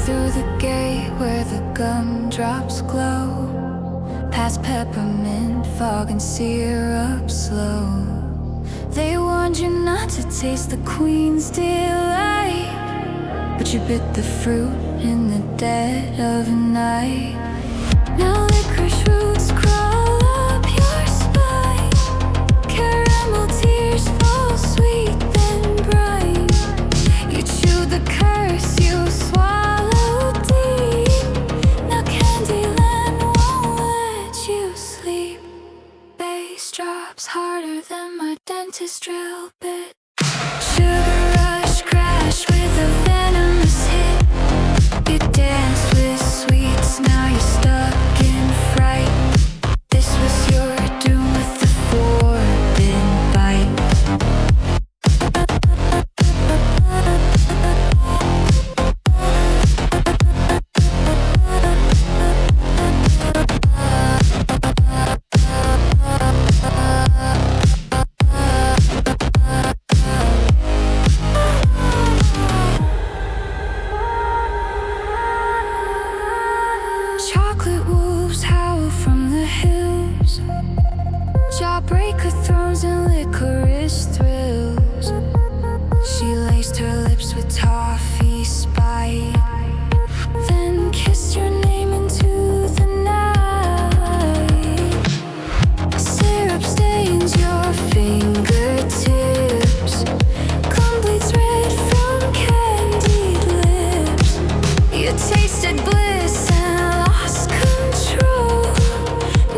through the gate where the gumdrops glow, past peppermint fog and syrup slow. They warned you not to taste the queen's delight, but you bit the fruit in the dead of night. Now licorice roots crawl up your spine, caramel tears fall sweet then bright. You chewed the curse, you swallowed deep. Now Candyland won't let you sleep. Bass drops harder than my dentist drill bit. Sugar rush crash with a venomous hit. You dance with sweets, now you're stuck in fright. This was your doom with the forbidden bite. Chocolate wolves howl from the hills, Jawbreaker thrones and licorice thrills. She laced her lips with toffee spite, then kissed your name into the night. Syrup stains your fingertips, gum bleeds red from candied lips. You tasted bliss and lost control.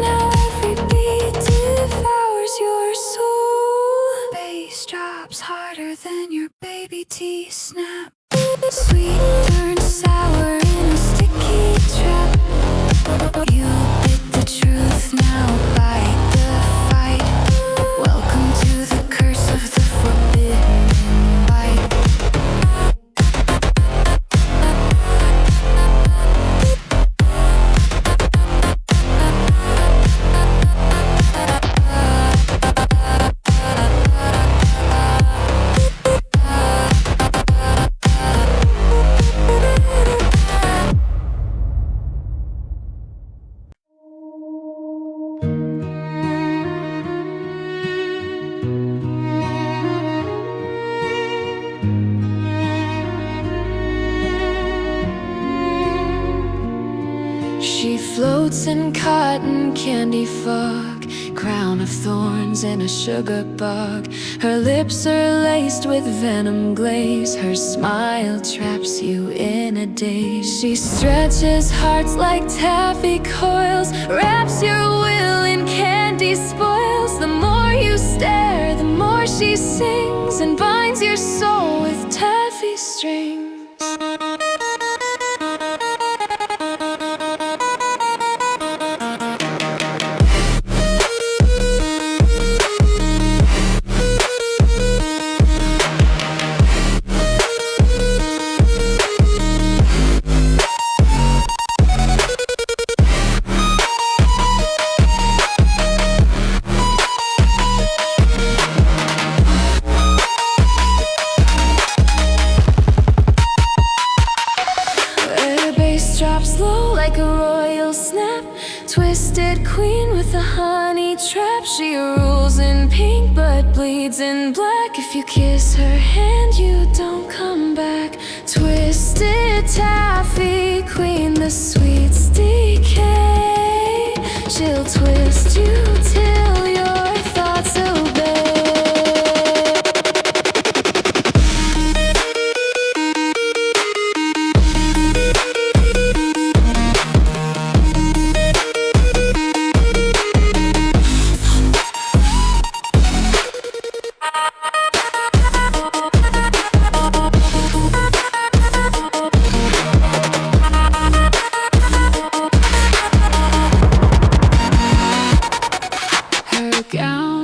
Now every beat devours your soul. Bass drops harder than your baby teeth snap. Sweet turns sour in a sticky trap. You bit the truth, now bite the fight. Welcome to the curse of the forbidden bite. She floats in cotton candy fog, crown of thorns and a sugar bug. Her lips are laced with venom glaze, her smile traps you in a daze. She stretches hearts like taffy coils, wraps your will in candy spoils. The more you stare, the more she sings, and binds your soul with taffy strings. Drops low like a royal snap, twisted queen with a honey trap. She rules in pink but bleeds in black. If you kiss her hand, you don't come back. Twisted taffy queen, the sweets decay. She'll twist you till your thoughts obey.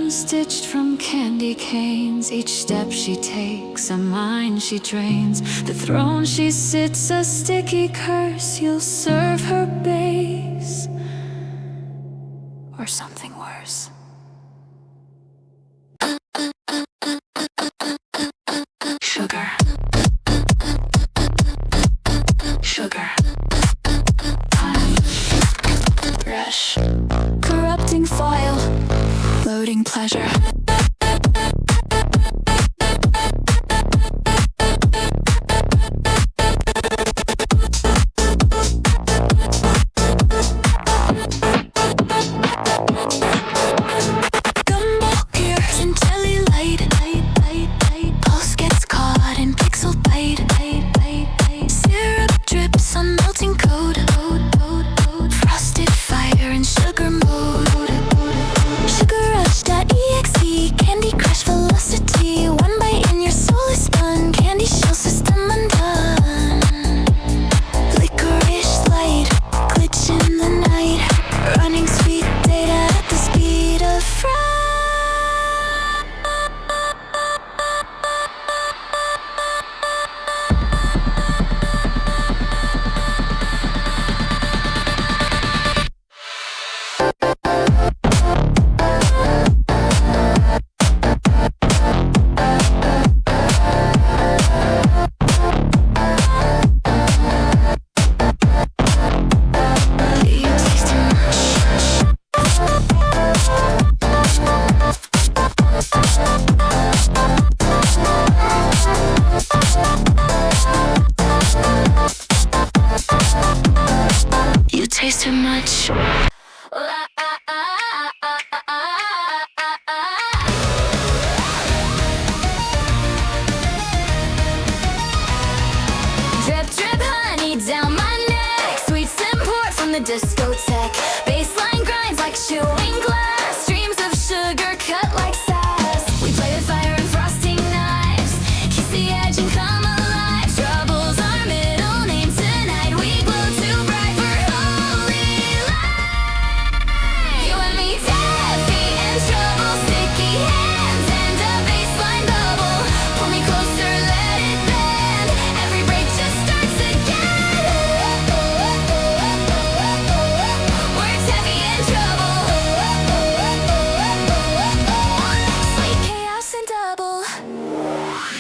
Stitched from candy canes, each step she takes a mind she drains. The throne she sits a sticky curse. You'll serve her base or something worse. Sugar. Sugar. the discotheque. Baseline grinds like chewing glass. Streams of sugar cut like sass. We play with fire and frosting knives. Kiss the edge and come alive. Trouble's our middle name tonight. We glow too bright for holy light. You and me, Taffy and Trouble. Sticky hands and a baseline bubble. Pull me closer, let it bend. Every break just starts again. We're Taffy and Trouble. Sweet chaos and double.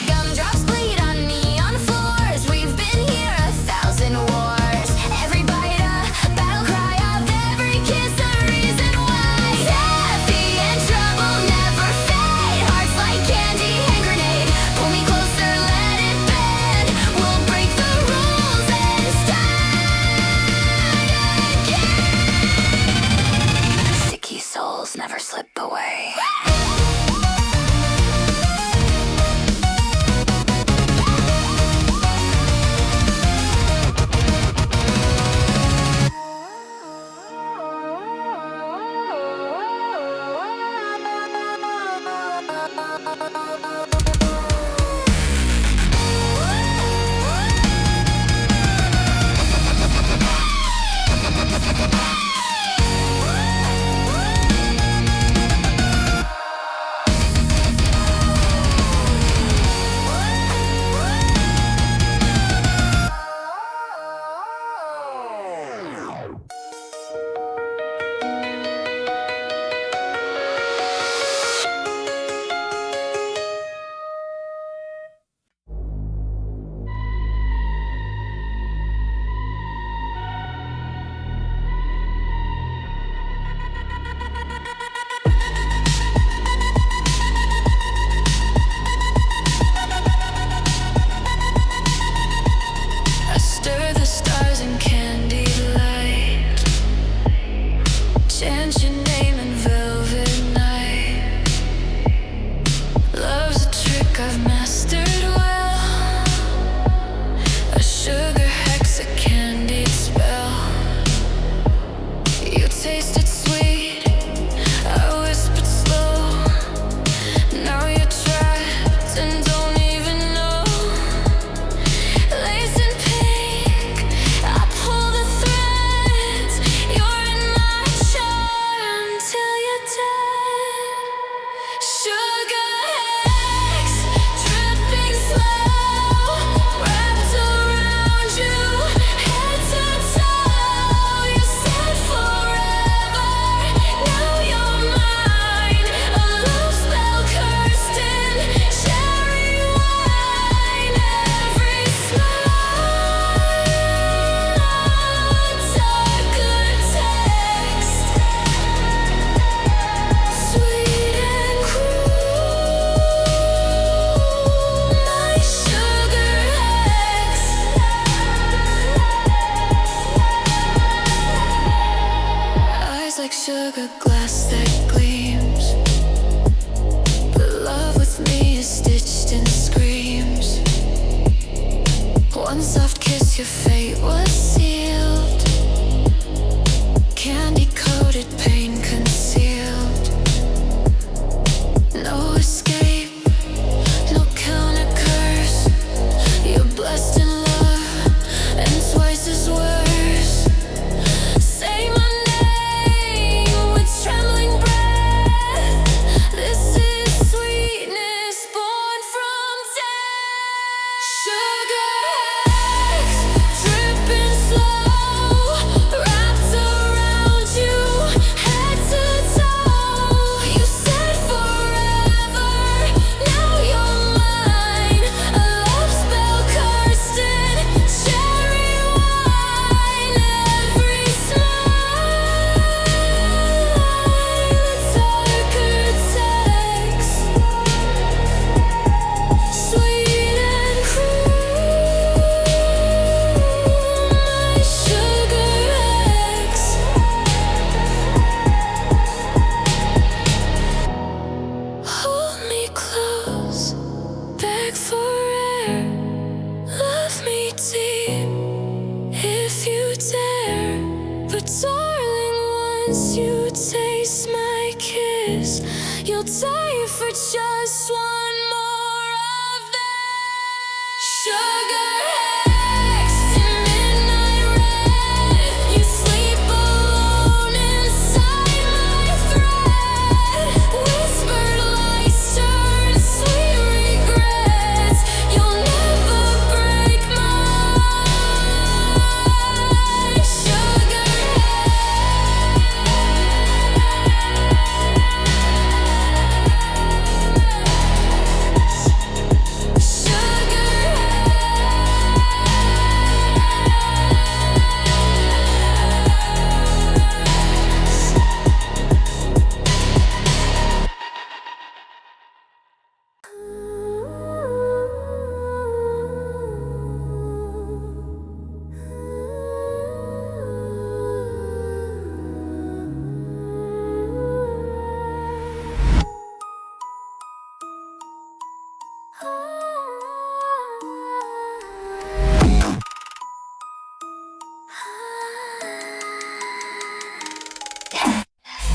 Gumdrops bleed on neon floors. We've been here 1,000 wars. Every bite a battle cry of every kiss a reason why. Taffy and Trouble never fade. Hearts like candy and grenade. Pull me closer, let it bend. We'll break the rules and start again. Sticky souls never slip away. I stir the stars in candy light. Chant your name in velvet night. Love's a trick I've mastered well. A sugar hex, a candied spell. You tasted sweet, I whispered slow. Now you're trapped and don't even know. Lace in pink, I pull the threads. You're in my charm till you're dead. Sugar.Exe, dripping slow, wrapped around you, head to toe. You said forever, now you're mine. A love spell cursed in cherry wine. Every smile, darker text, sweet and cruel. My Sugar.Exe. Eyes like sugar glass that gleams. But love with me is stitched in screams. One soft kiss, your fate was sealed. Candy coated, pain concealed. No escape, no counter curse. You're blessed in love and twice as worse. Say my name with trembling breath. This is sweetness born from death. Sugar.Exe, dripping slow, wrapped around you, head to toe. You said forever, now you're mine. A love spell cursed in cherry wine. Every smile, darker text, sweet and cruel. My Sugar.Exe. Hold me close, beg for air. Love me deep if you dare. But once you taste my kiss, you'll die for just one more of this. Sugar.Exe in midnight red, you sleep alone inside my thread. Whispered lies turn sweet regrets. You'll never break my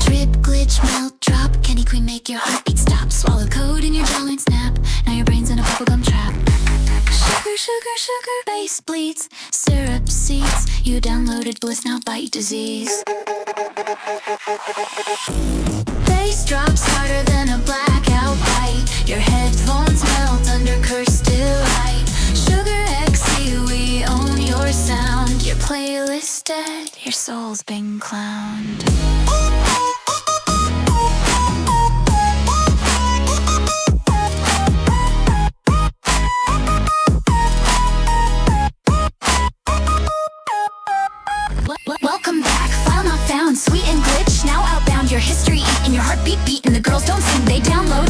Drip, glitch, melt, drop. Candy queen, make your heartbeat stop. Swallow code in your jawline snap. Now your brain's in a bubblegum trap. Sugar, sugar, sugar, base bleeds. Syrup seeds. You downloaded bliss, now bite disease. Bass drops harder than a blackout bite. Your headphones melt under cursed delight. Sugar.Exe, we own your sound. Your playlist dead, your soul's been clowned. Welcome back, file not found, sweet and glitch, now outbound. Your history eating your heartbeat beat, and the girls don't sing, they download.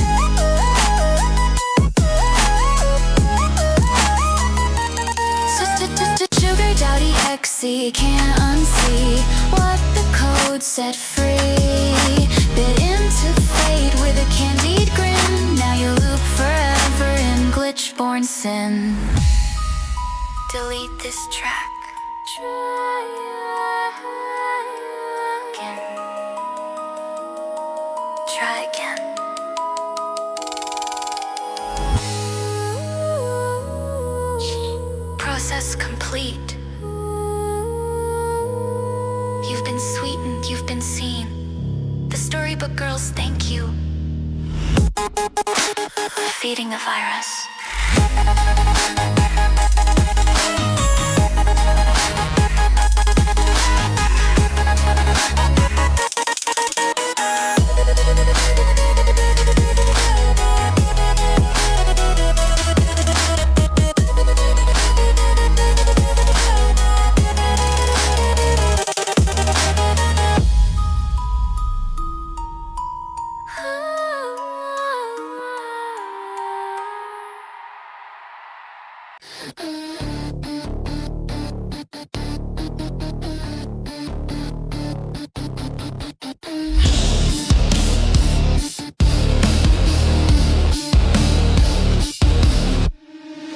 Sugar.Exe can't unsee what the code set free. Bit into fate with a candied grin. Now you loop forever in glitch-born sin. Delete this track. Try again. Try again. Process complete. You've been sweetened, you've been seen. The Storybook girls thank you. Feeding the virus.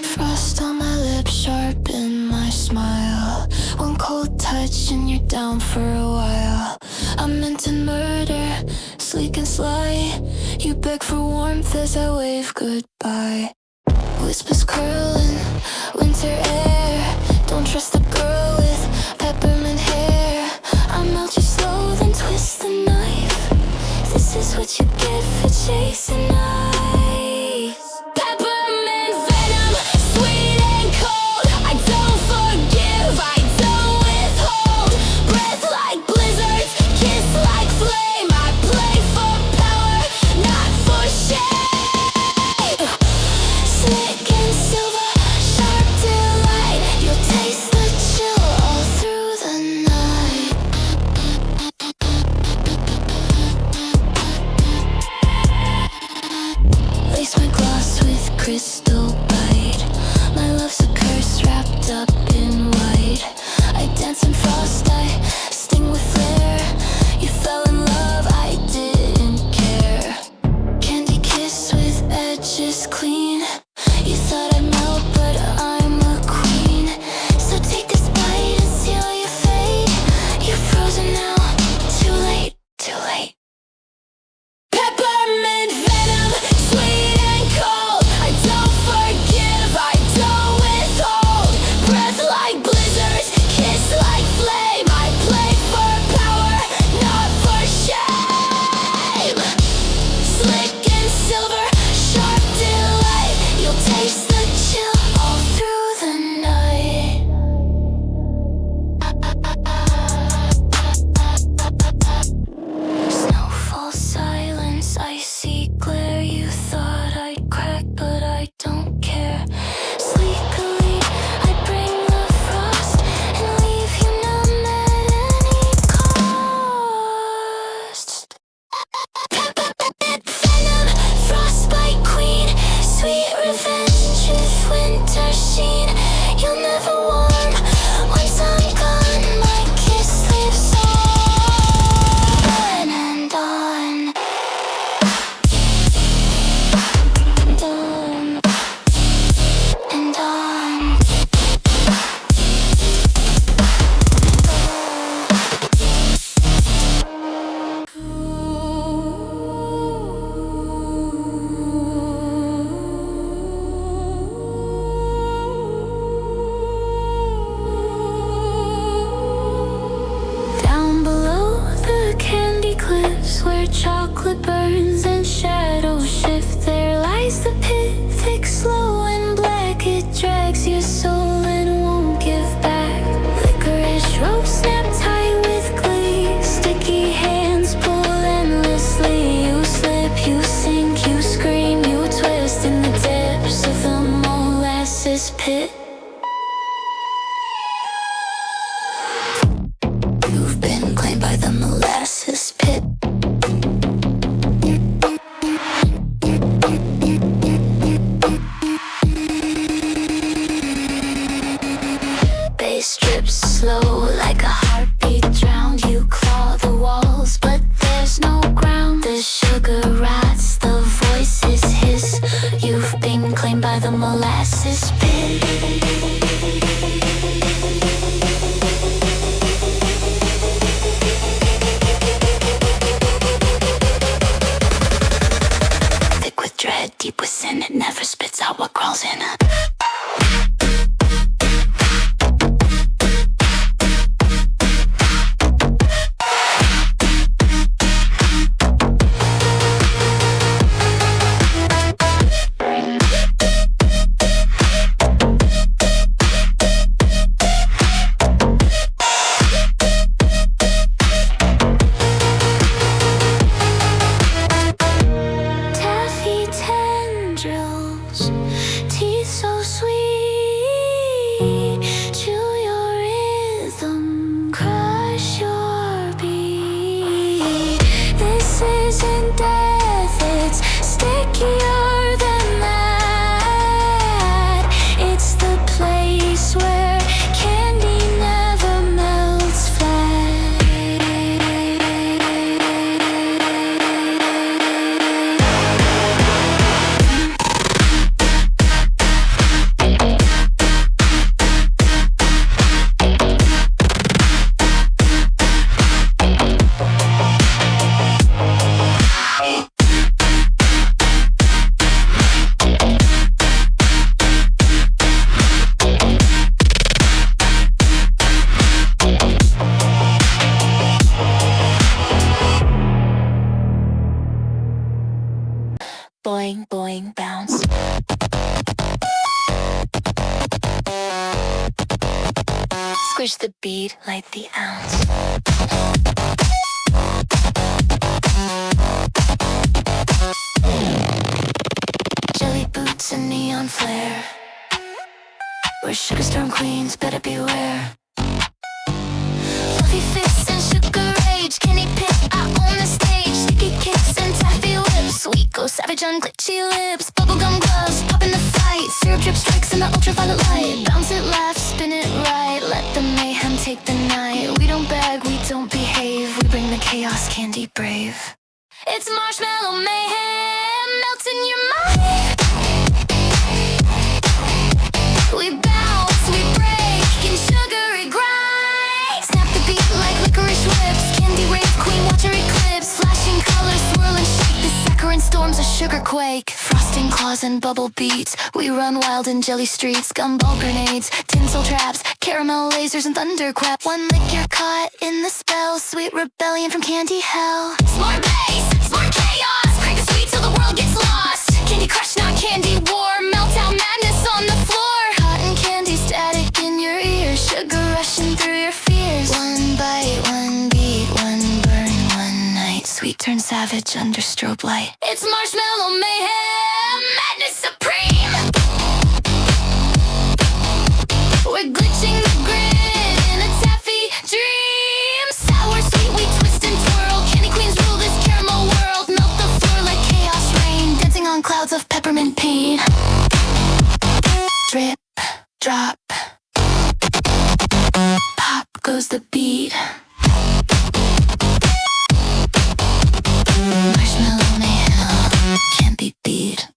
Frost on my lips, sharpen my smile. One cold touch and you're down for a while. I'm meant to murder, sleek and sly. You beg for warmth as I wave goodbye. Whispers curling, winter air. Don't trust a girl with peppermint hair. I melt you slow, then twist the knife. This is what you get for chasing ice. Peppermint venom, sweet and cold. I don't forgive, I don't withhold. Breath like blizzards, kiss like flame. I play for power, not for shame. Slick and silver, sharp delight. You'll taste the chill all through the night. Molasses Pit. You've been claimed by the Molasses Pit. Bass drips slow like a heartbeat drowned. You claw the walls, but there's no ground. The sugar rots, the voices hiss. You've been claimed by the Molasses Pit. Thick with dread, deep with sin, it never spits out what crawls in. Taffy tendrils, teeth so sweet. Chew your rhythm, crush your beat. This isn't death, it's stickier than that. It's the place where candy never melts flat. Boing, boing, bounce. Squish the beat, light the ounce. Jelly boots and neon flare. We're sugar storm queens, better beware. Fluffy fists and sugar rage. Candy pit, I own the stage. Sticky kicks and taffy whips. Sweet go savage on glitchy lips. Bubblegum gloves, pop in the fight. Syrup drip strikes in the ultraviolet light. Bounce it left, spin it right. Let the mayhem take the night. We don't beg, we don't behave. We bring the chaos, candy brave. It's Marshmallow Mayhem, melt in your mind. We bounce, we break in sugary grind. Snap the beat like licorice whips. Candy rave queen, watch her eclipse. Flashing colors, swirl and shake. The saccharine storms a sugar quake. Frosting claws and bubble beats. We run wild in jelly streets. Gumball grenades, tinsel traps, caramel lasers and thundercrap. One lick you're caught in the spell. Sweet rebellion from candy hell. Smart bass, smart chaos. Crank the sweet till the world gets lost. Candy crush, not candy war. Meltdown madness on the floor. Cotton candy static in your ears. Sugar rushing through your fears. One bite, one beat, one burn, one night. Sweet turn savage under strobe light. It's Marshmallow Mayhem, madness supreme. We're glitching the grid in a taffy dream. Sour, sweet, we twist and twirl. Candy queens rule this caramel world. Melt the floor like chaos rain. Dancing on clouds of peppermint pain. Drip, drop. Pop goes the beat. Marshmallow Mayhem can't be beat.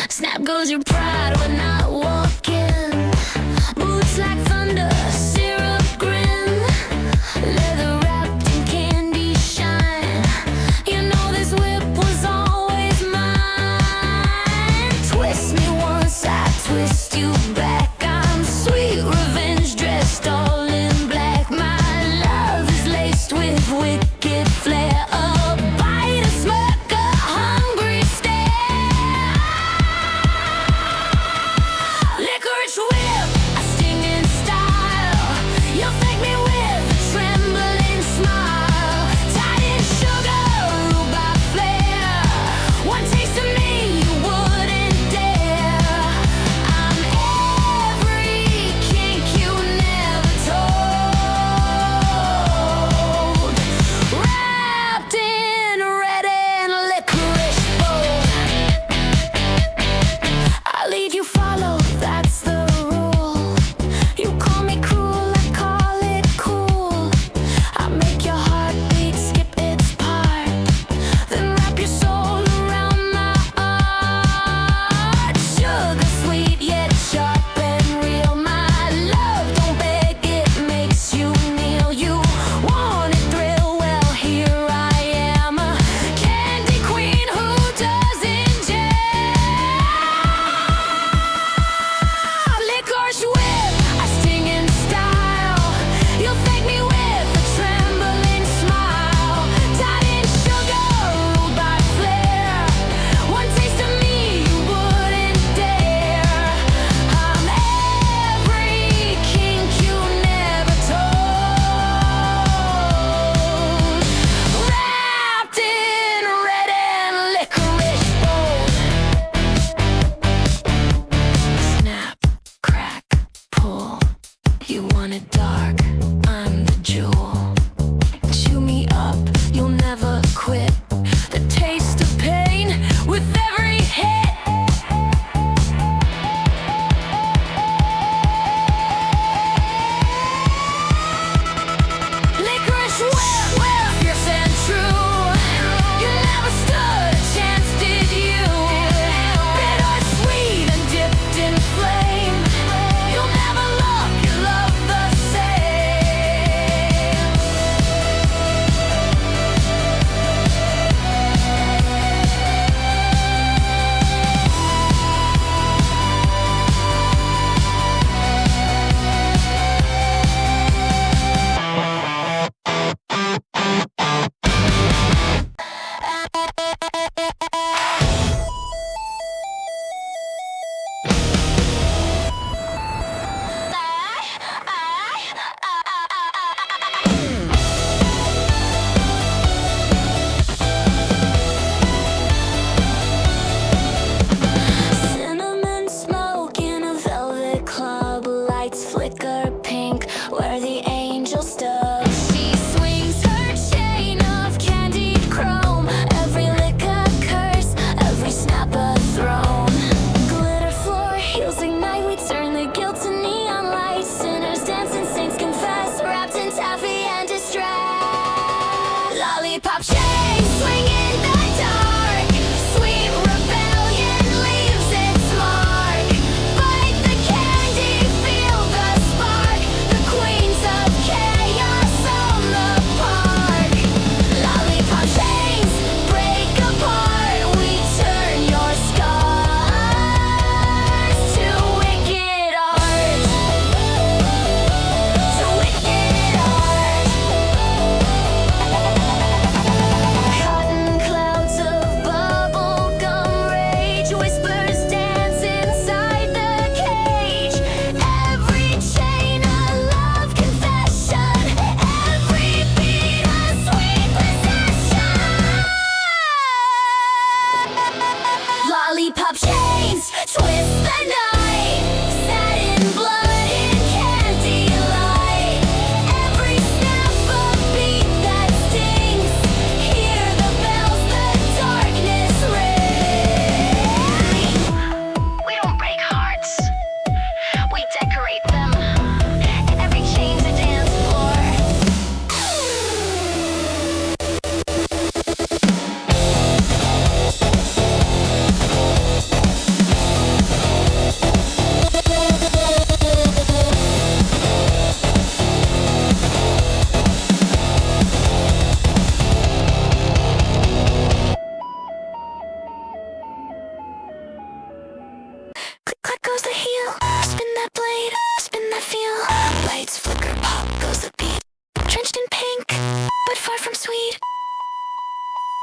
Snap goes your pride when not walking. Boots like thunder, syrup grin. Leather wrapped in candy shine. You know this whip was always mine. Twist me once, I twist you back. I'm sweet revenge dressed all in black. My love is laced with wicked flair. A bite, a smirk, a hungry stare.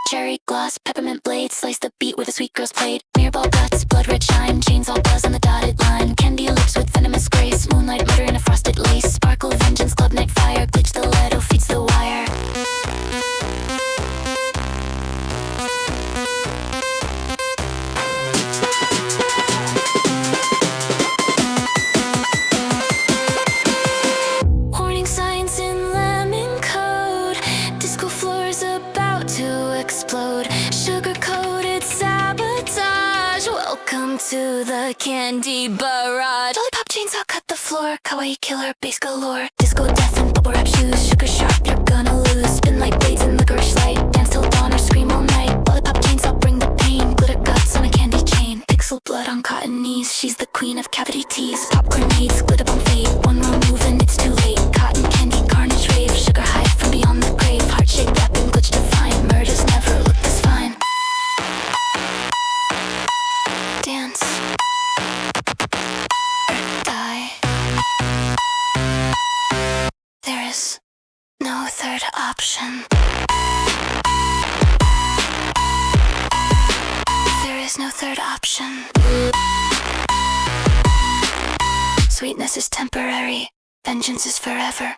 cherry gloss, peppermint blades, slice the beat where the sweet girls played. Mirrorball guts, blood red shine, chains all buzz on the dotted line. Candy lips with venomous grace, moonlight murder in a frosted lace. Sparkle vengeance, club night fire, glitch stiletto feeds the wire. Warning signs in lemon code, disco floors about to explode. Sugar-coated sabotage, welcome to the candy barrage. Lollipop chains, I'll cut the floor, kawaii killer, bass galore. Disco death and bubble wrap shoes, sugar sharp, you're gonna lose. Spin like blades in licorice light, dance till dawn or scream all night. Lollipop chains, I'll bring the pain, glitter guts on a candy chain. Pixel blood on cotton knees, she's the queen of cavity teas. Pop grenades, glitter bomb fade, one wrong move and it's too late. Cotton candy, carnage rave, sugar high from beyond the grave. Heart-shaped weapon, glitch divine, murders never look this fine. Dance or die. There is no third option. There is no third option. Sweetness is temporary, vengeance is forever.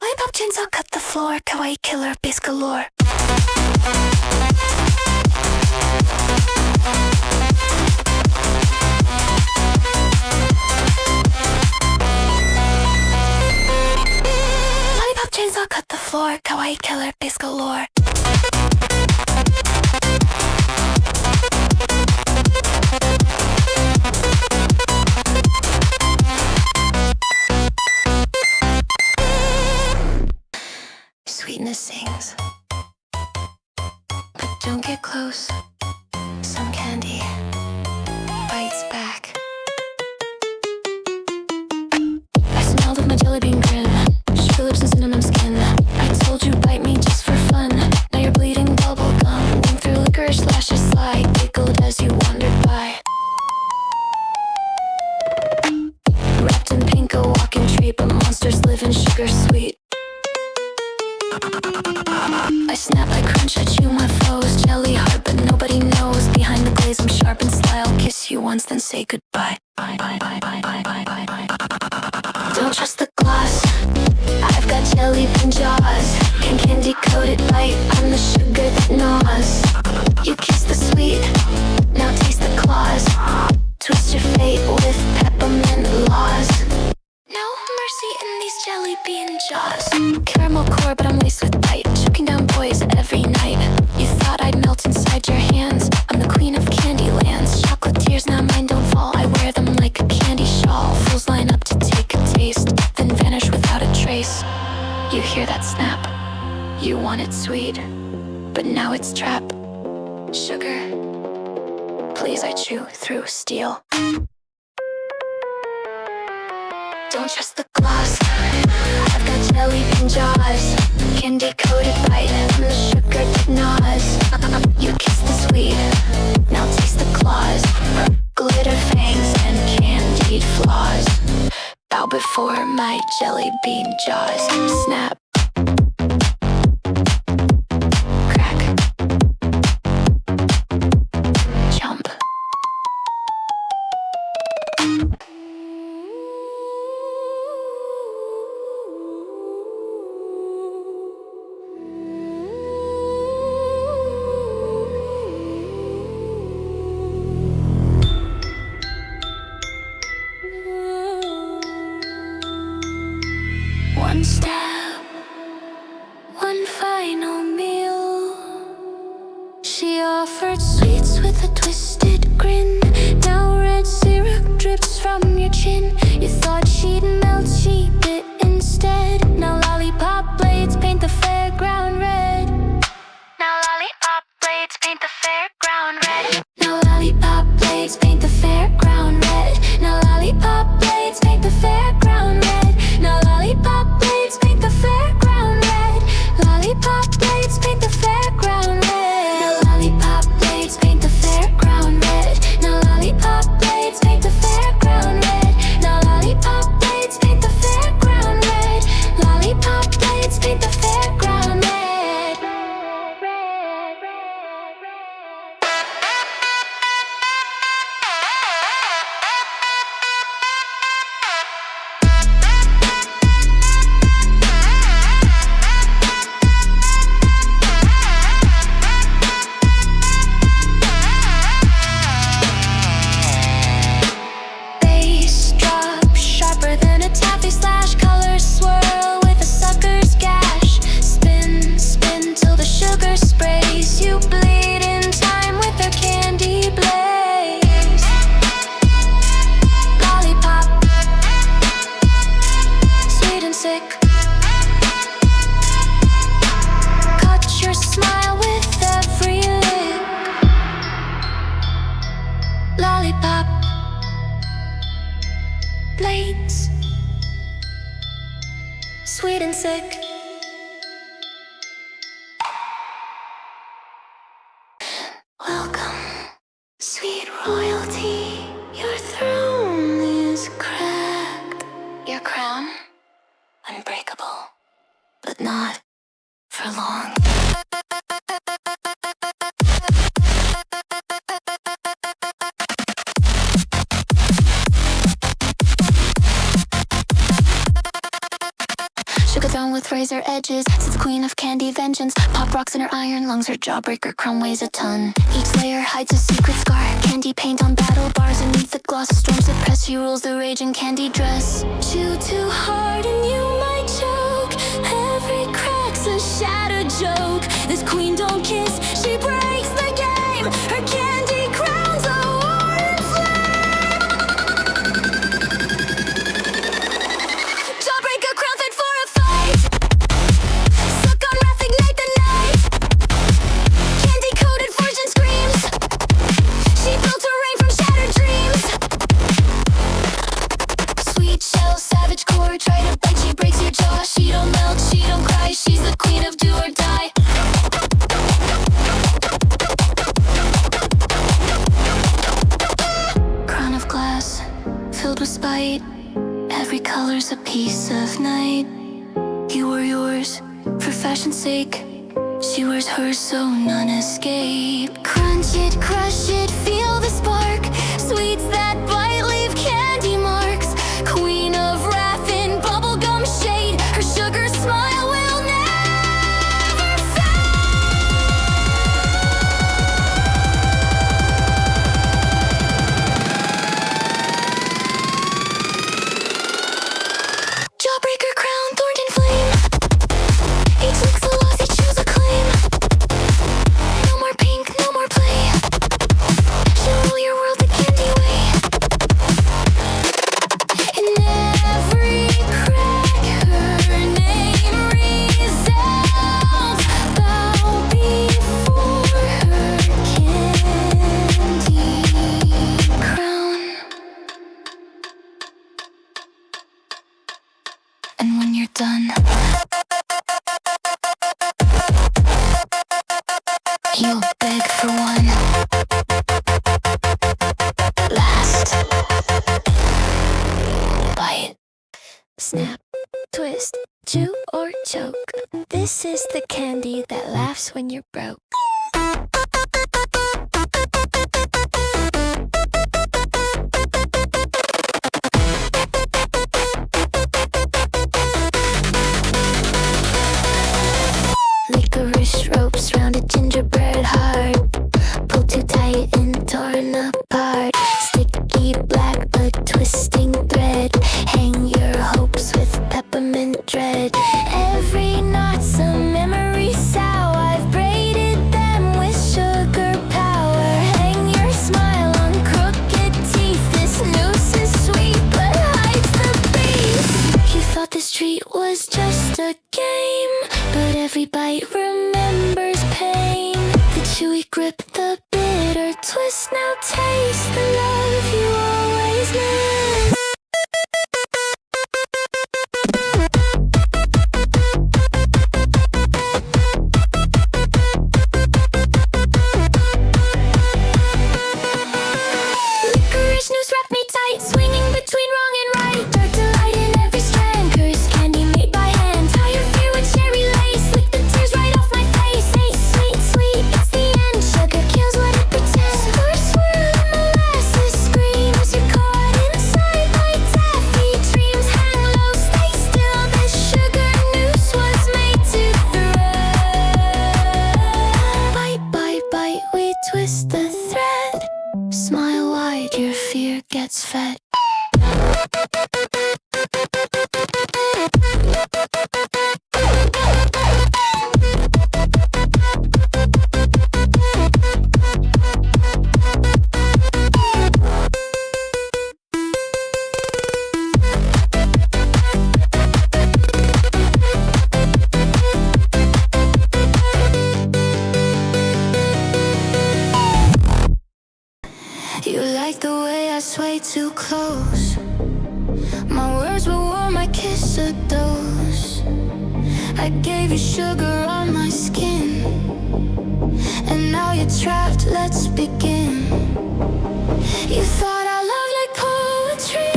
Lollipop chains, I'll cut the floor, kawaii killer, bass galore. Lollipop chains, I'll cut the floor, kawaii killer, bass galore. Sweetness sings, but don't get close. Some candy bites back. I smelled of my jellybean grin, sugar lips and cinnamon skin. I told you bite me just for fun. Now you're bleeding bubblegum, went through licorice lashes slide, giggled as you wandered by. Wrapped in pink, a walking treat, but monsters live in sugar sweet. I snap, I crunch, I chew my foes. Jelly hard, but nobody knows. Behind the glaze, I'm sharp and sly. I'll kiss you once, then say goodbye. Bye, bye, bye, bye, bye, bye, bye, bye. Don't trust the gloss, I've got jellybean jaws. Can candy coated bite, I'm the sugar that gnaws. You kiss the sweet, now taste the claws. Twist your fate with peppermint laws. No mercy in these jellybean jaws. Caramel core, but I'm laced with bite. Choking down boys every night. You thought I'd melt inside your hands. I'm the queen of Candylands. Chocolatiers, now mine don't fall. I wear them like a candy shawl. Fools line up to take a taste, then vanish without a trace. You hear that snap? You want it sweet, but now it's trap. Sugar, please, I chew through steel. Don't trust the gloss, I've got jellybean jaws. Candy coated bite, I'm the sugar that gnaws. You kiss the sweet, now taste the claws. Glitter fangs and candied flaws. Bow before my jellybean jaws. Snap, crack, jump. One step, one final meal. She offered sweets with a twisted grin. Now red syrup drips from your chin. You thought she'd melt, she bit instead. Now lollipop blades paint the fairground red. Now lollipop blades paint the fairground red. Now lollipop blades paint the fairground red. Now lollipop blades paint the fairground red. Now lollipop blades paint the fairground red. Lollipop blades paint the fairground red. Now lollipop paint the fairground red. Bass drop sharper than a taffy slash, colors swirl with a sucker's gash. Spin, spin till the sugar sprays. You bleed in time with their candy blaze. Lollipop, sweet and sick. Cut your smile with every lick. Lollipop Blades, sweet and sick. Welcome, sweet royalty. Your throne is cracked. Your crown, unbreakable, but not for long. Sugar throne with razor edges, sits queen of candy vengeance. Pop rocks in her iron lungs, her jawbreaker crown weighs a ton. Each layer hides a secret scar, candy paint on battle bars. Beneath the gloss, storm suppressed, she rules the raging candy dress. Chew too hard and you might choke, every crack's a shattered joke. This queen don't kiss, she breaks the game. Her candy crown's a war in flame. Jawbreaker crown fit for a fight. Suck on wrath, ignite the night. Candy coated fortune screams. She built her reign from shattered dreams. Sweet shell, savage core, try to bite, she breaks your jaw. She don't melt, she don't cry, she's the queen of do or die. Crown of glass, filled with spite. Every color's a piece of night. You were yours, for fashion's sake. She wears hers so none escape. Crunch it, crush it, feel the spark. Sweets that bite leave candy marks. Queen of wrath in bubblegum shade. Her sugar smile will never fade. Jawbreaker crown, thorned in flame. Each lick's a loss, each choose a claim. No more pink, no more play. She'll rule your world the candy way. In every crack, her name resounds. Bow before her candy crown. And when you're done, you'll beg for one last bite. Snap, twist, chew or choke. This is the candy that laughs when you're broke. Licorice ropes round a gingerbread heart. Pull too tight and torn apart. Sticky black, a twisting thread. Hang your hopes with peppermint dread. Every knot's a memory sow. I've braided them with sugar power. Hang your smile on crooked teeth. This noose is sweet but hides the beast. You thought this treat was just a game, but every bite remembers pain. The chewy grip, the bitter twist. Now taste the love you always missed. Licorice noose wrapped me tight, swinging between wrong and right. Dark delight in every strand, cursed candy made by hand. Tie your fear with cherry us way too close. My words were warm, my kiss a dose. I gave you sugar on my skin, and now you're trapped, let's begin. You thought our love like poetry,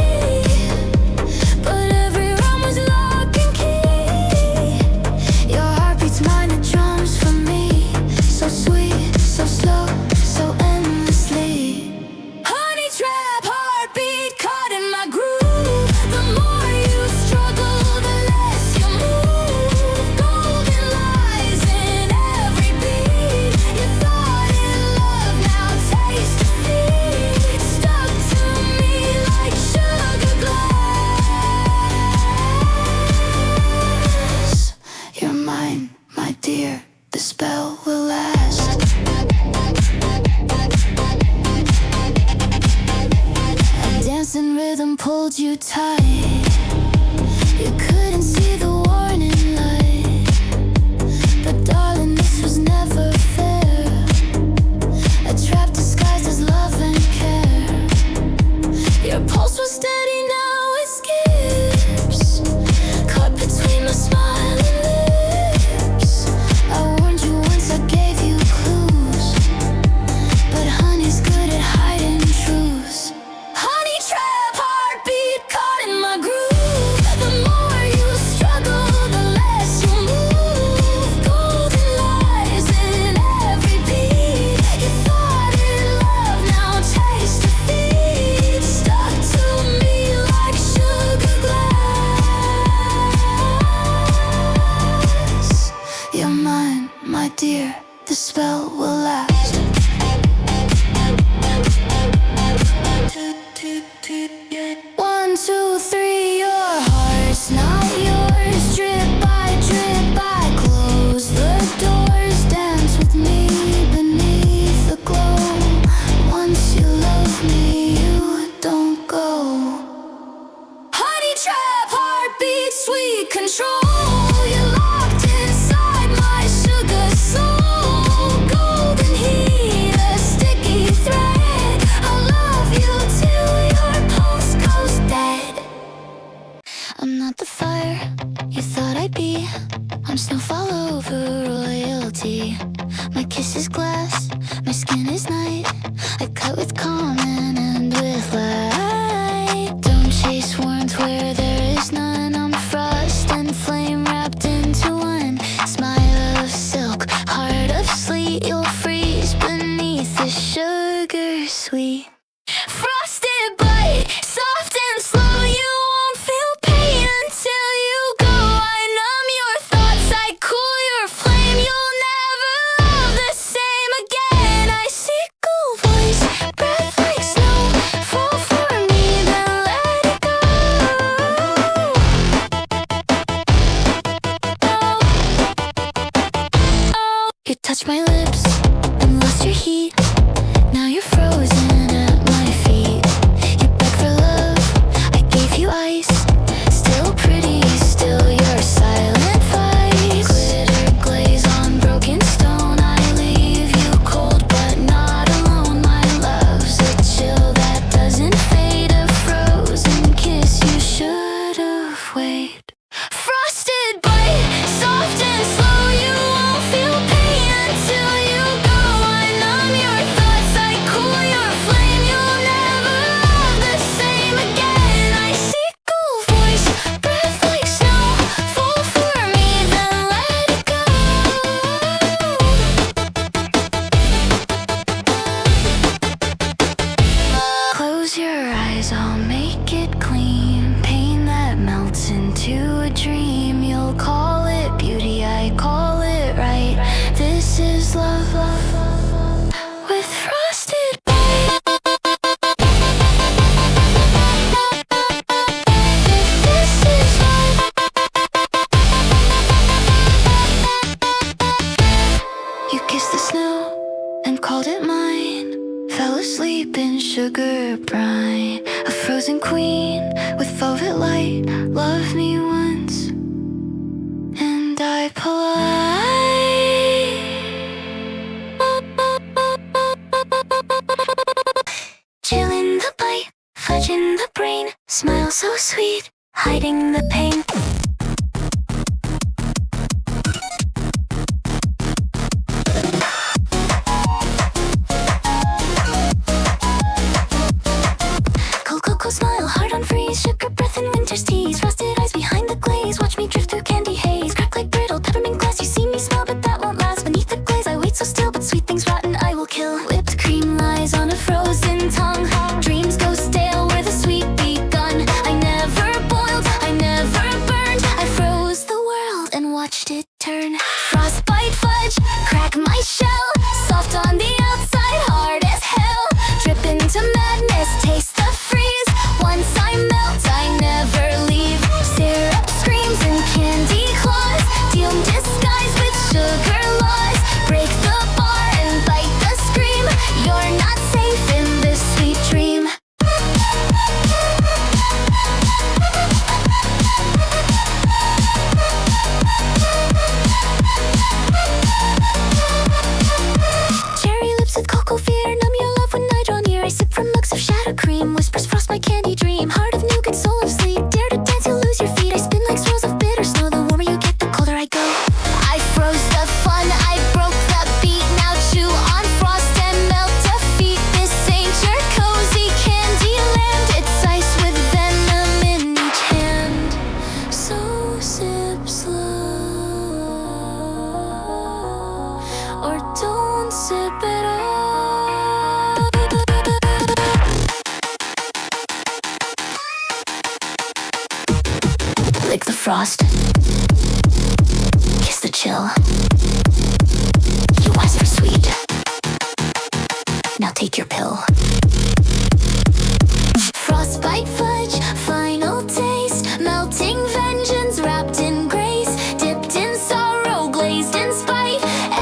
but every rhyme was lock and key. Your heart beats mine, the drums for me. So sweet, so slow, so endlessly. Honeytrap heartbeat caught in my groove. The more you struggle, the less you move. Golden lies in every beat. You thought in love, now taste defeat. Stuck to me like sugar glass. You're mine, my dear, the spell will last. A dancing rhythm pulled you tight. You couldn't see the warning light, but darling, this was never fair. A trap disguised as love and care. Your pulse was steady, now it skips. Caught between my smiling lips. I warned you once, I gave you clues, but honey's good at hiding truths. Honeytrap heartbeat caught in my groove. The more you struggle, the less you move. Golden lies in every beat. You thought in love, now taste defeat. Stuck to me like sugar glass. You're mine, my dear, the spell will last. 1, 2, 3, your heart's not yours. Drip by drip, I close the doors. Dance with me beneath the glow. Once you love me, you don't go. Honeytrap heartbeat, sweet control. You're locked inside my sugar soul. Golden heat, a sticky thread. I'll love you till your pulse goes dead. I'm not the fire you thought I'd be. I'm snowfall over royalty. My kiss is glass, my skin is night. I cut with calm and end with light. Don't chase warmth where there is none. I'm frost and flame wrapped into one. Smile of silk, heart of sleet. You'll freeze beneath the sugar sweet. Frosted bite, soft and slow. You won't feel pain until you go. I numb your thoughts, I cool your flame. You'll never love the same again. I see cool voice, breath like snow. Fall for me, then let it go. Oh, you touched my lips and lost your heat. Now you're frozen at my feet. You beg for love, I gave you ice. Still pretty, still your silent vice. Glitter glaze on broken stone. I leave you cold but not alone. My love's a chill that doesn't fade. A frozen kiss you should've waited. Frosted bite, soft and slow. You won't feel pain until you go. I numb your thoughts, I cool your flame. You'll never love the same again. I see cool voice, breath like snow. Fall for me, then let it go. Close your eyes, I'll make it clean. Pain that melts into a dream. You'll call it beauty, I call it right. This is love, with frosted bite. This is love. You kissed the snow and called it mine. Fell asleep in sugar brine. A frozen queen with velvet light. Love me once, and I polite. Chill in the bite, fighting the pain. Cocoa smile, heart on freeze, sugar breath and winter's tease, frosted eyes behind the glaze, watch me drift through candy haze, crack like brittle peppermint glass, you see me smile but that won't last, beneath the glaze I wait so still, but sweet things rotten I will kill. Whipped cream lies on a frozen tongue, dreams go stale where the sweet begun. I never boiled, I never burned, I froze the world and watched it turn. Frostbite fudge, crack my shell, soft on the outside, hard as hell, drip into madness, taste the freeze. Once I melt, I never leave. Syrup screams and candy claws, doomed disguise with sugar laws. Break the bar and bite the scream. You're not safe in this sweet dream. Cherry lips with cocoa fear, numb your love when I draw near. I sip from mugs of shadow cream, whispers frost my candy dream. Heart of nougat, soul of sleep, dare to dance, you'll lose your feet. I spin like swirls of bitter snow, the warmer you get, the colder I go. I froze the fun, I broke the beat. Now chew on frost and melt defeat. This ain't your cozy Candyland, it's ice with venom in each hand. So sip slow, or don't sip at all. Lick the frost, kiss the chill. You asked for sweet, now take your pill. Frostbite fudge, final taste, melting vengeance wrapped in grace, dipped in sorrow, glazed in spite.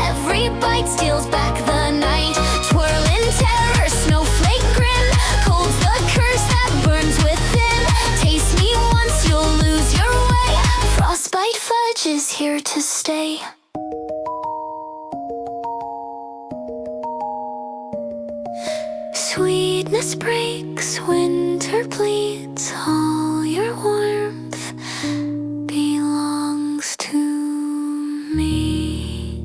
Every bite steals back the night. Twirl in terror, snowflake grin, cold's the curse that burns within. Taste me once, you'll lose your way. Frostbite fudge is here to stay. Sweetness breaks, winter bleeds, all your warmth belongs to me.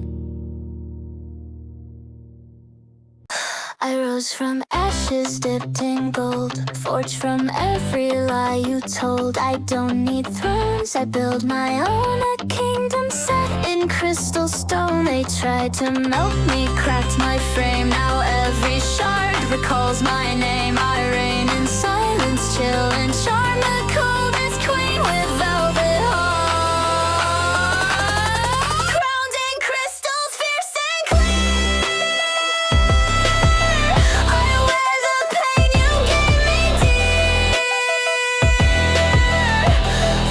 I rose from ashes dipped in gold, forged from every lie you told. I don't need thrones, I build my own, a kingdom set in crystal stone. They tried to melt me, cracked my frame, now every shard recalls my name. I reign in silence, chill and charm, the coldest queen with velvet heart, crowned in crystals fierce and clear. I wear the pain you gave me dear,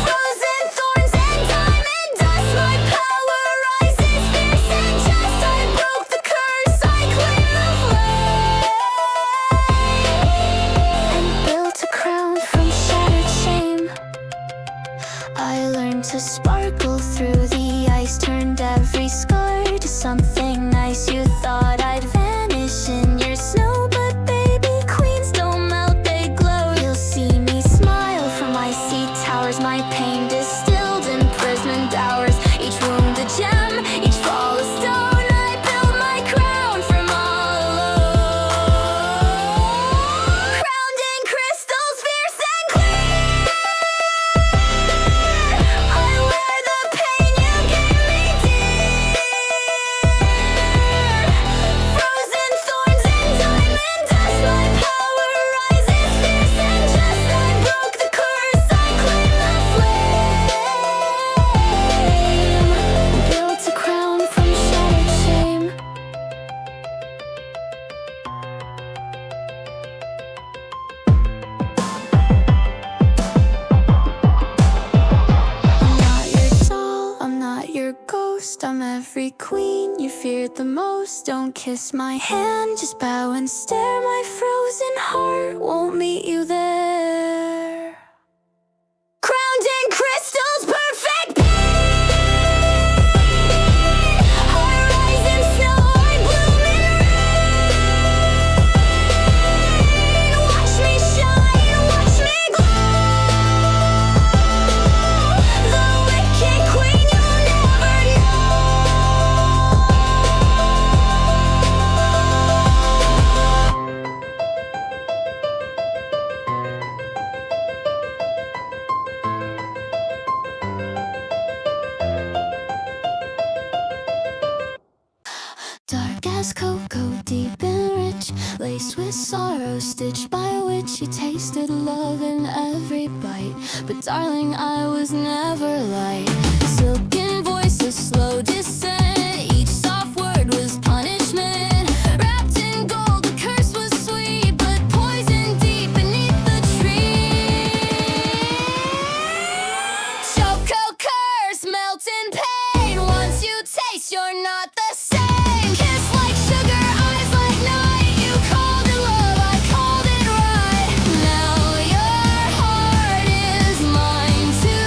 frozen thorns and diamond dust. My power rises fierce and just. I broke the curse, I cleared the flame, and built a crown from shattered shame. I learned to sparkle through the ice, turned every scar to something nice. You thought I'd vanish in your snow, but baby, queens don't melt, they glow. You'll see me smile from icy towers, my pain distilled in prisoned hours. Each wound a gem, each fall a stone. I build my crown from all alone, crowned in crystals fierce and clear. I wear the pain you gave me dear, frozen thorns and diamond dust. My power rises fierce and just. I broke the curse, I claim the flame, built a crown from shattered shame. I'm not your doll, I'm not your ghost. I'm every queen you feared the most. Don't kiss my hand, just bow and stare. My frozen heart won't meet you there. Crowned in crystals, perfect pain. I rise in snow, I bloom in rain. Watch me shine, watch me glow. dark as cocoa, deep and rich, laced with sorrow, stitched by which you tasted love in every bite. But darling, I was never light. Silken voices, slow descent, each soft word was punishment. Wrapped in gold, the curse was sweet, but poison deep beneath the tree. Choco Curse, melt in pain. Once you taste, you're not the same. Kiss like sugar, eyes like night. You called it love, I called it right. Now your heart is mine to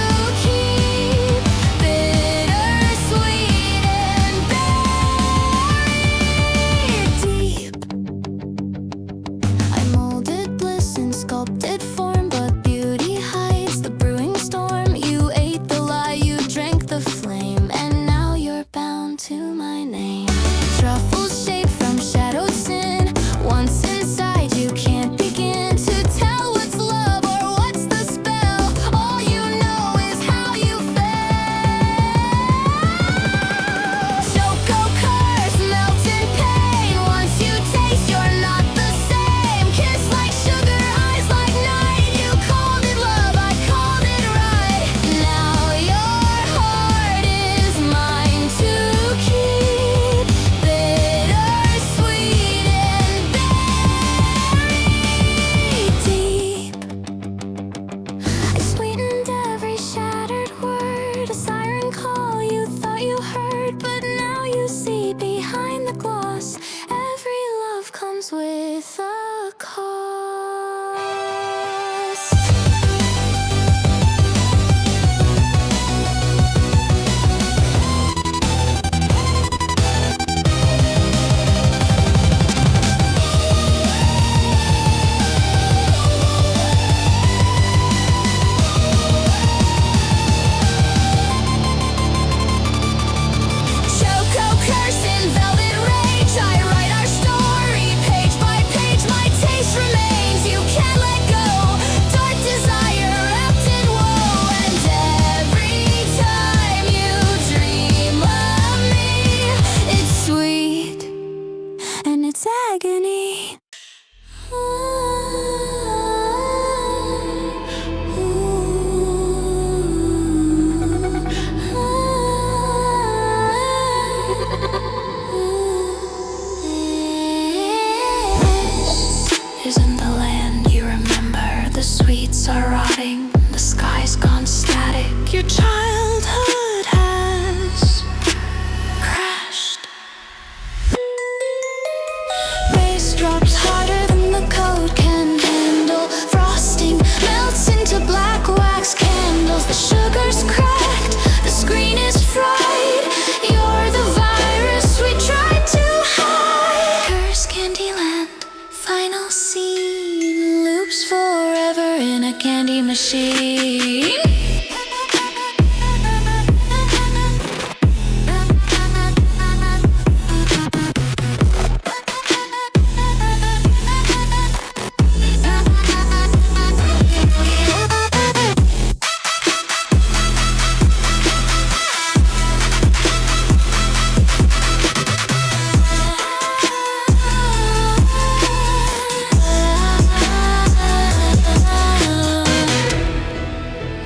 keep. Bittersweet and buried deep. I molded bliss in sculpted form, but beauty hides the brewing storm. You ate the lie, you drank the flame, and now you're bound to my name. Truffles shaped from shadowed sin. Once inside, you can't begin to tell what's love or what's the spell. All you know is how you felt. Choco Curse, melt in pain. Once you taste, you're not the same. Kiss like sugar, eyes like night. You called it love, I called it right. Now your heart is mine to keep. Bittersweet and buried deep. I sweetened every shattered word, a siren call you thought you heard, but now you see behind the gloss. Every love comes with a cost. Choco Curse in velvet rage. I write our story page by page. My taste remains. You can't let go. Dark desire wrapped in woe. And every time you dream of me, it's sweet and it's agony. This isn't the land you remember. The sweets are rotting, the sky's gone static. Your childhood has crashed. Race drops harder than the code can handle. Frosting melts into black wax candles. The sugar's cracked, the screen is fried. You're the virus we tried to hide. Curse Candyland, final scene. Loops forever in a candy machine.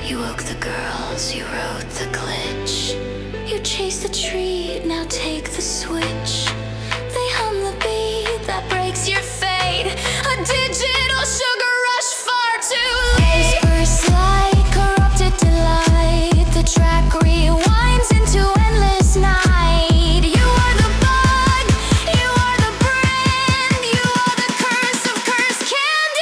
You woke the girls, you rode the glitch. You chased the treat, now take the switch. They hum the beat that breaks your fate. A digital sugar rush far too late. First light, corrupted delight. The track rewinds into endless night. You are the bug, you are the brand. You are the curse of Curse Candyland.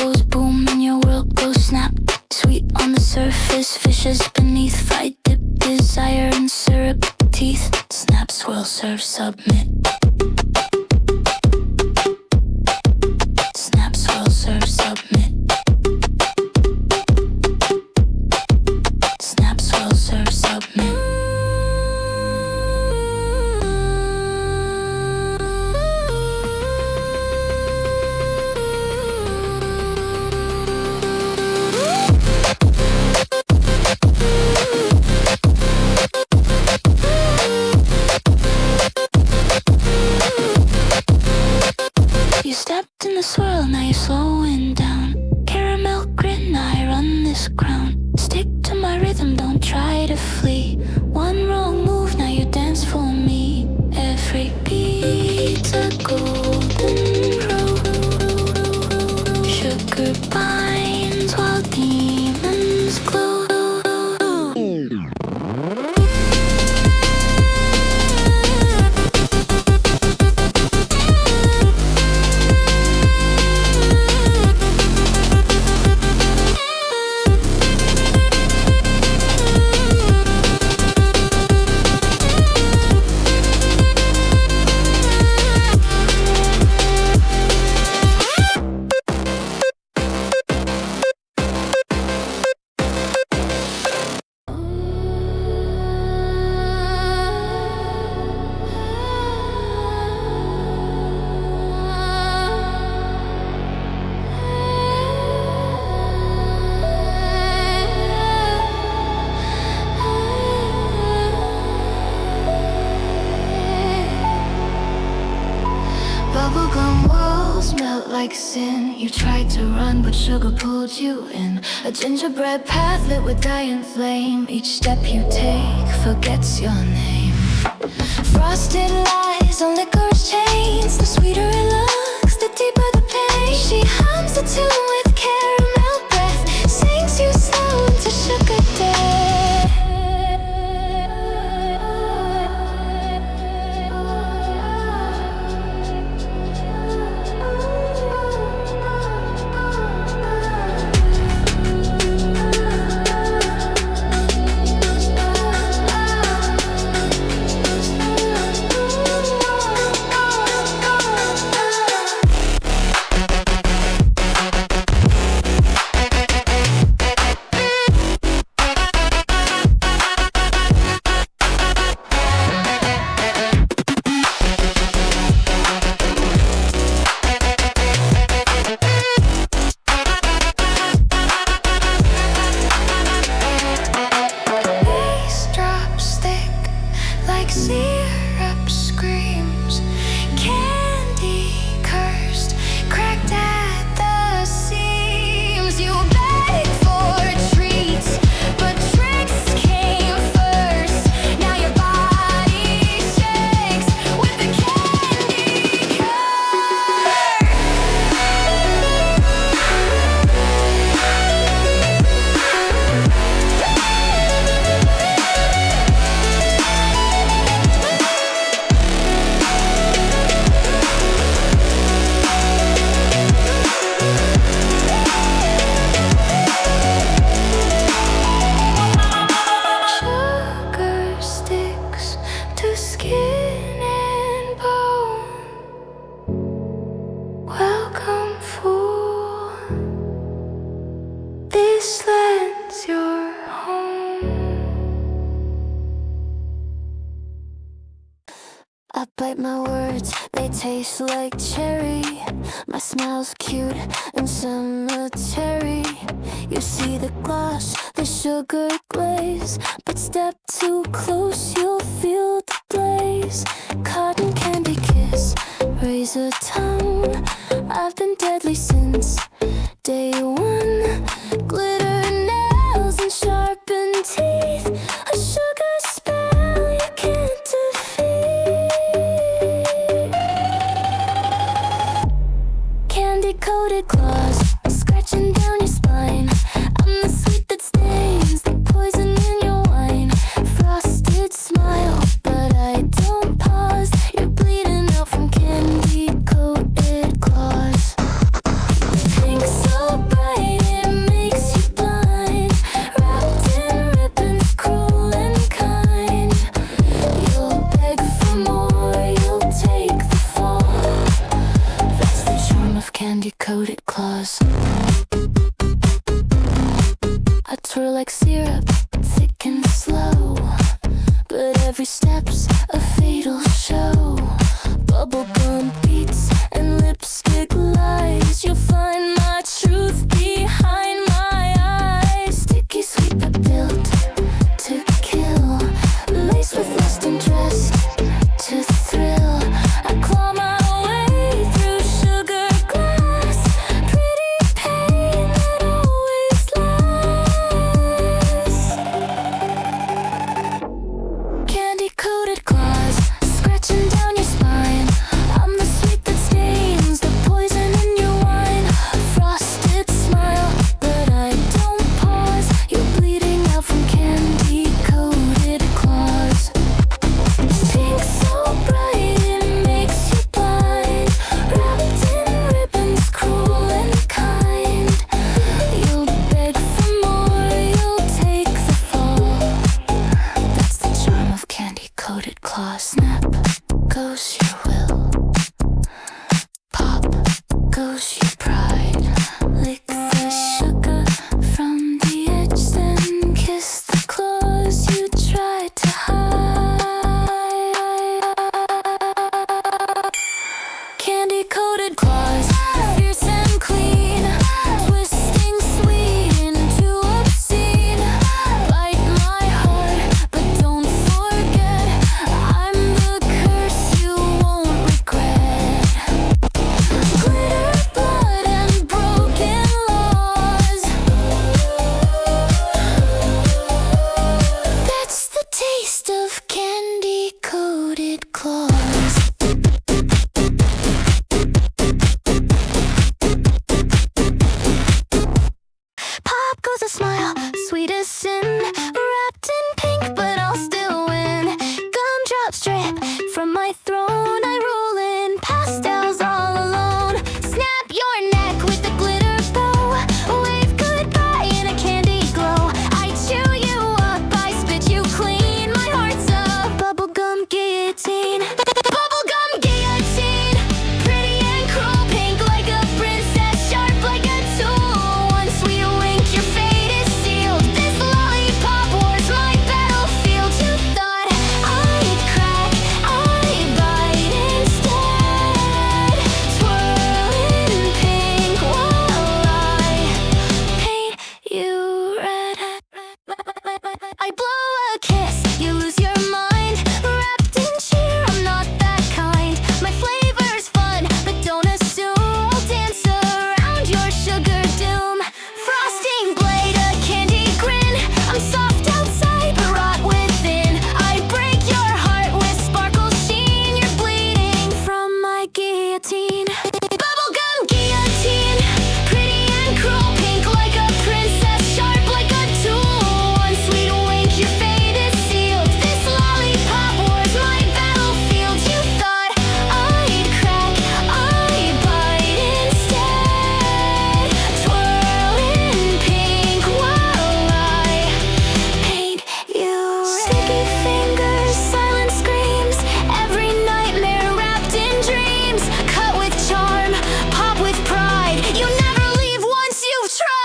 goes boom and your world goes snap. Sweet on the surface, vicious beneath. Fight, dip, desire and syrup teeth. Snap, swirl, serve, submit. Snap, swirl, serve, submit. Snap, swirl, serve, submit. You stepped in the swirl, now you're slowing down. Caramel grin, I run this crown. Stick to my rhythm, don't try to flee. One wrong move, now you dance for me. Every beat's a golden road. Sugar binds while demons glow. Bubblegum walls melt like sin. You tried to run, but sugar pulled you in. A gingerbread path lit with dying flame. Each step you take forgets your name. Frosted lies on licorice chains. The sweeter it looks, the deeper the pain. She hums a tune with caramel breath. Sings you slow into sugar death. Syrup screams, candy cursed, cracked at the seams. You beg for treats, but tricks came first. Now your body shakes with the candy sugar sticks to skin and bone. Welcome, fool. This land's your home. I bite my words, they taste like cherry. My smile's cute and cemetery. You see the gloss, the sugar glaze, but step too close, you'll feel the blaze. Cotton candy kiss, razor tongue. I've been deadly since day one. Glitter nails and sharpened teeth. A sugar spell you can't defeat. Candy coated claws, scratching down your spine. I'm the sweet that stains, the poison in your wine. Frosted smile, but I don't pause. You're bleeding out from candy coated claws. Pink so like syrup, thick and slow, but every step's a fatal show. Bubblegum beats and lipstick lies, you'll find my truth behind my eyes. Sticky sweet but built to kill, laced with lust and dressed to thrill. I claw my way through sugar glass, pretty pain that always lasts. Candy-coated claws scratching down your spine, I'm the sweet that stains the poison in your wine. Frosted smile, but I don't pause, you're bleeding out from candy-coated claws. Pink so bright it makes you blind, wrapped in ribbons cruel and kind. You'll beg for more, you'll take the fall. That's the charm of candy-coated claws. Snap goes your will, pop goes your pride. Lick the sugar from the edge, then kiss the claws you tried to hide. Candy-coated claws, fierce and clean, twisting sweet into obscene. Bite my heart, but don't forget, I'm the curse you won't regret. Glitter, blood, and broken laws, that's the taste of candy-coated claws. Pop goes a smile, sweet as sin, wrapped in pink, but I'll still win. Gumdrops drip from my throne, I roll in pastels all alone. Snap your neck with the glitter bow, wave goodbye in a candy glow. I chew you up, I spit you clean, my heart's a bubblegum guillotine. Bubblegum guillotine, pretty and cruel, pink like a princess, sharp like a tool. One sweet wink, your fate is sealed. This lollipop war's my battlefield. You thought I'd crack, I'd bite instead. Twirling pink while I paint you red. I blow a kiss, you lose your mind. Wrapped in cheer, I'm not that kind. My flavor's fun, but don't assume I'll dance around your sugar doom. Frosting blade, a candy grin, I'm soft outside but rot within. I break your heart with sparkle sheen, you're bleeding from my guillotine. Bubblegum guillotine, pretty and cruel, pink like a princess, sharp like a tool. One sweet wink, your fate is sealed. This lollipop war's my battlefield. You thought I'd crack, I'd bite instead. Twirling pink while I paint you red. Sticky fingers, silent screams, every nightmare wrapped in dreams. Cut with charm, pop with pride, you never leave once you've tried.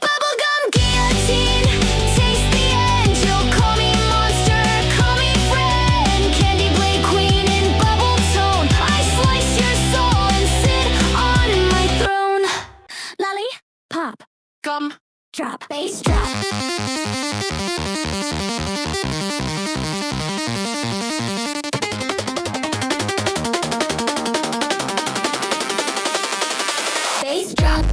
Bubblegum guillotine, taste the end. You'll call me monster, call me friend. Candy blade queen in bubble tone, I slice your soul and sit on my throne. Lolly, pop, gum, drop, bass drop. Bass drop.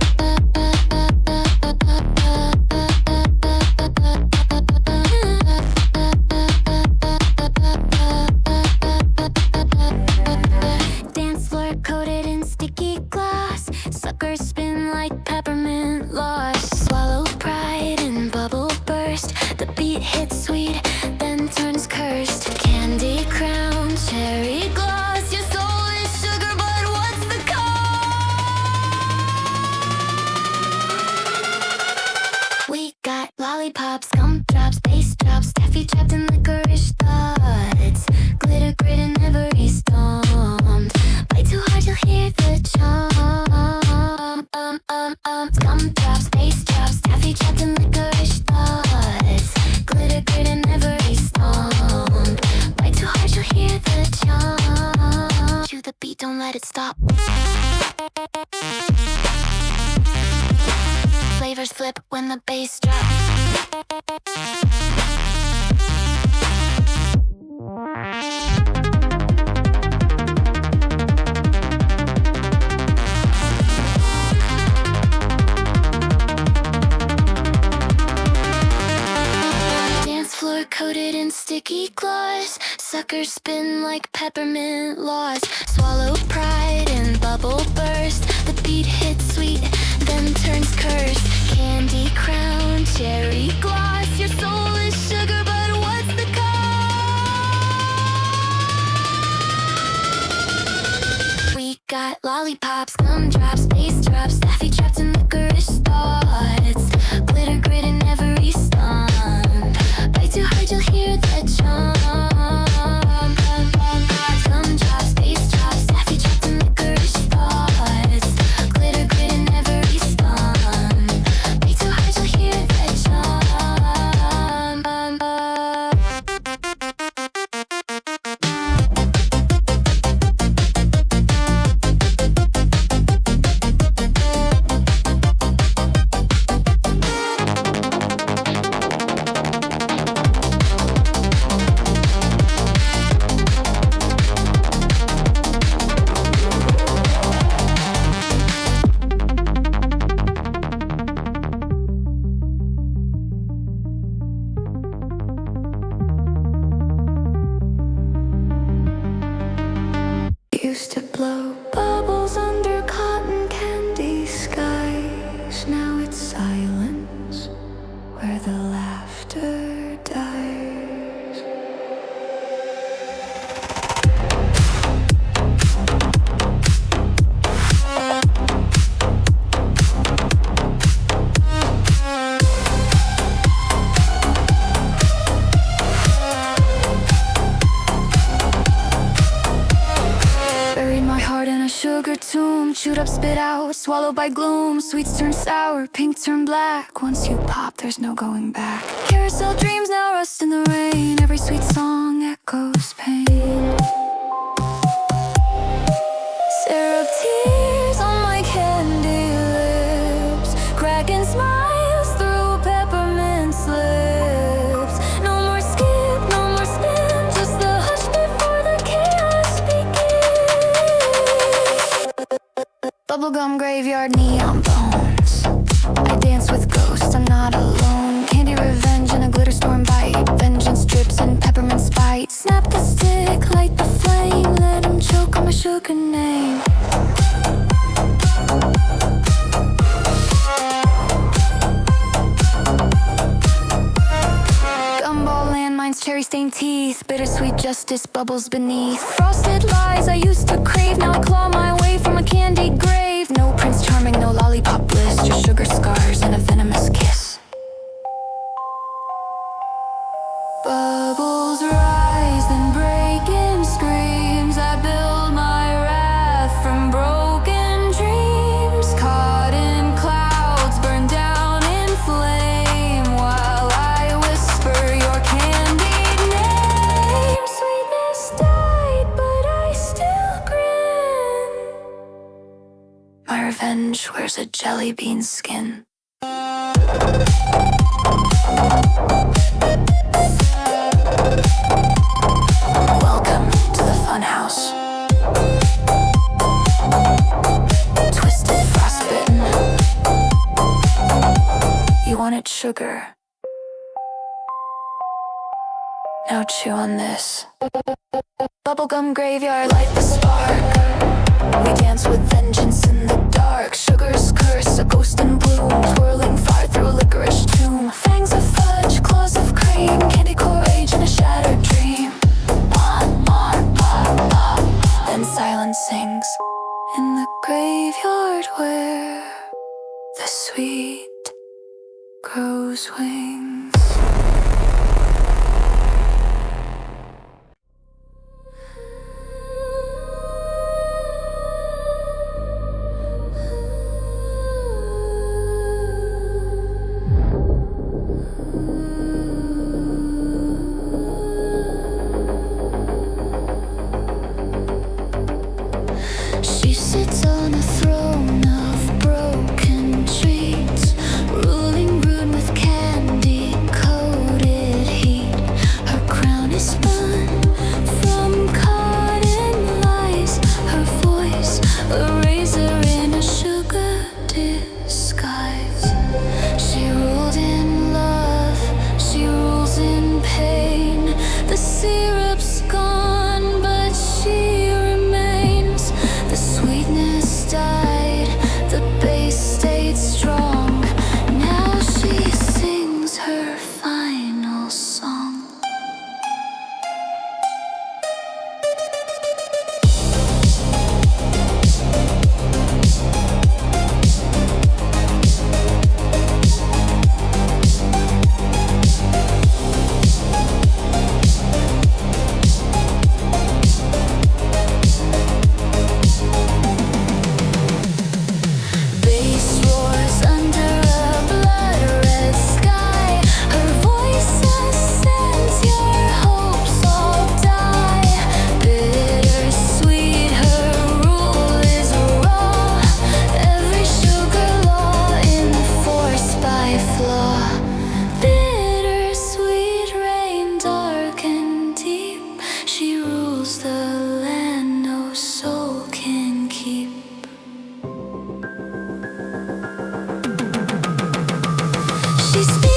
Dance floor coated in sticky gloss, suckers spin like peppermint lost. Swallow pride and bubble burst, the beat hits sweet, then turns cursed. Candy crown, cherry gloss, your soul is sugar, but what's the cost? We got lollipops, gumdrops, bass drops, taffy trapped in licorice thoughts. Glitter grit and every storm. Bite too hard, you'll hear the charm. Gumdrops, Whip when the bass drops. Dance floor coated in sticky gloss. Suckers spin like peppermint laws. Swallow pride and bubble burst. The beat hits sweet, then turns curse. Candy crown, cherry gloss. Your soul is sugar, but what's the cost? We got lollipops, gumdrops, bass drops, taffy trapped in licorice thoughts. Glitter grit in every stomp. Bite too hard, you'll hear the chomp. Gumdrops, bass drops, taffy trapped in licorice thoughts. Glitter grit in every stomp. Bite too hard, you'll hear the chomp. Used to blow bubbles under cotton candy skies. Now it's silence where the laughter dies. Buried my heart in a sugar tomb. Chewed up, spit out, swallowed by gloom. Sweets turn sour, pink turn black. Once you pop, there's no going back. Carousel dreams now rust in the rain. Every sweet song echoes pain. Syrup tears on my candy lips. Cracking smiles through peppermint slips. No more skip, no more spin. Just the hush before the chaos begins. Bubblegum Graveyard, neon bones. I dance with ghosts, I'm not alone. Candy revenge in a glitter storm bite. Vengeance drips in peppermint spite. Snap the stick, light the flame. Let him choke on my sugar name. Gumball landmines, cherry stained teeth. Bittersweet justice bubbles beneath. Frosted lies I used to crave. Now I claw my way from a candy grave. No Prince Charming, no lollipop bliss. Just sugar scars and a venomous kiss. Bubbles rise, then break in screams. I build my wrath from broken dreams. Caught in clouds, burned down in flame. While I whisper your candied name. Sweetness died, but I still grin. My revenge wears a jellybean skin. Welcome to the funhouse. Twisted, frostbitten. You wanted sugar. Now chew on this. Bubblegum Graveyard, light the spark. We dance with vengeance in the dark. Sugar's curse, a ghost in bloom. Twirling far through a licorice tomb. Fangs of fudge, claws of cream. Candy core rage in a shattered dream. Then silence sings in the graveyard where the sweet grows wings. She sits on a throne of broken treats, ruling She